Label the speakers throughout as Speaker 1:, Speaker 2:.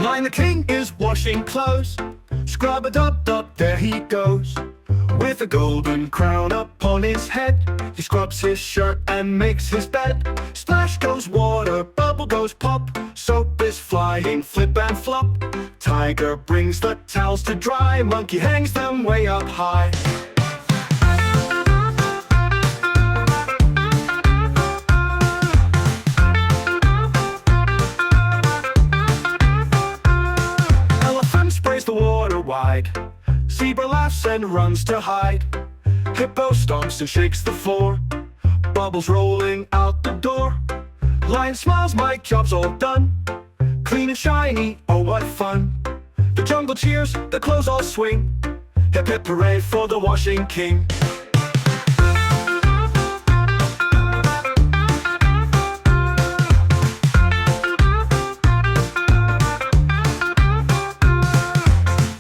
Speaker 1: Lion the king is washing clothes. Scrub-a-dub-dub, there he goes. With a golden crown upon his head, he scrubs his shirt and makes his bed. Splash goes water, bubble goes pop. Soap is flying, flip and flop. Tiger brings the towels to dry. Monkey hangs them way up high. Elephant sprays the water wide. Zebra laughs and runs to hide. Hippo stomps and shakes the floor. Bubbles rolling out the door. Lion smiles, my job's all done. Clean and shiny, oh what fun. The jungle cheers, the clothes all swing. Hip-hip-hooray for the washing king.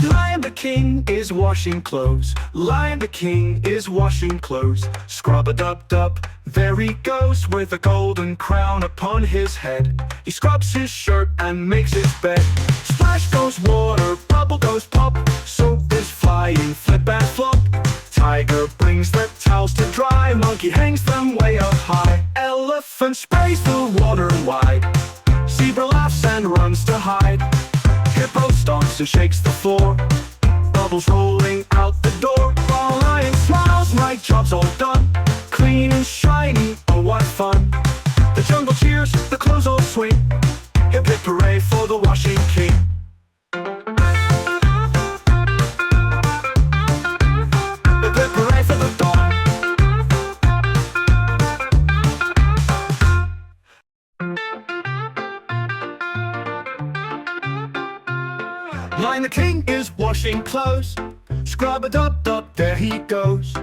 Speaker 1: Lion the king is washing clothes. Lion the king is washing clothes. Scrub-a-dub-dub, there he goes. With a golden crown upon his head, he scrubs his shirt and makes his bed. Splash goes water, bubble goes pop. Soap is flying, flip and flop. Tiger brings the towels to dry. Monkey hangs them way up high. Elephant sprays the water wide. Zebra laughs and runs to hide. Hippo stomps and shakes the floor. Bubbles rolling out the door. While lion smiles, my job's all done. Clean and shiny, oh what fun. The jungle cheers, the clothes all swing. Hip-hip-hooray for the washing king. Hip-hip-hooray for the dawn. Lion the king is washing clothes. Scrub-a-dub-dub, there he goes.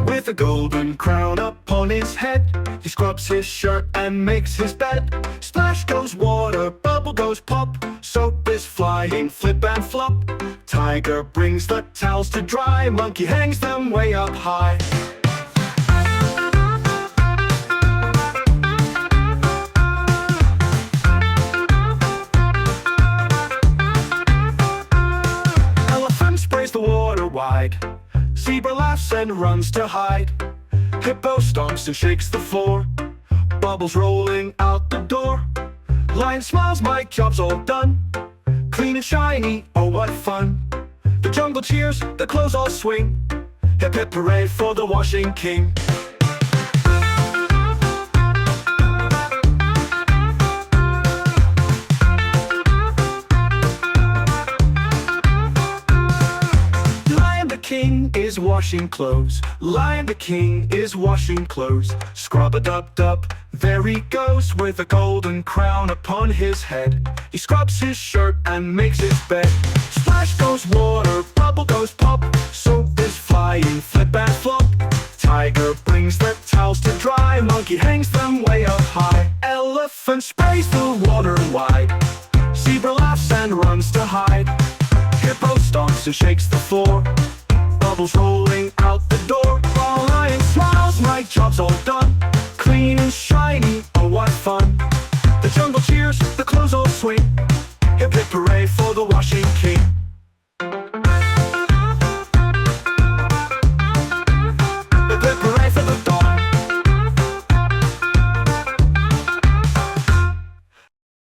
Speaker 1: With a golden crown upon his head, he scrubs his shirt and makes his bed. Splash goes water, bubble goes pop. Soap is flying, flip and flop. Tiger brings the towels to dry. Monkey hangs them way up high. Elephant sprays the water wide. Zebra laughs and runs to hide. Hippo stomps and shakes the floor. Bubbles rolling out the door. Lion smiles, my job's all done. Clean and shiny, oh what fun. The jungle cheers, the clothes all swing. Hip-hip-hooray for the washing king. King is washing clothes. Lion the king is washing clothes. Scrub-a-dub-dub, there he goes. With a golden crown upon his head, he scrubs his shirt and makes his bed. Splash goes water, bubble goes pop. Soap is flying, flip and flop. Tiger brings the towels to dry. Monkey hangs them way up high. Elephant sprays the water wide. Zebra laughs and runs to hide. Hippo stomps and shakes the floor. Bubbles rolling out the door. While lion smiles, my job's all done. Clean and shiny,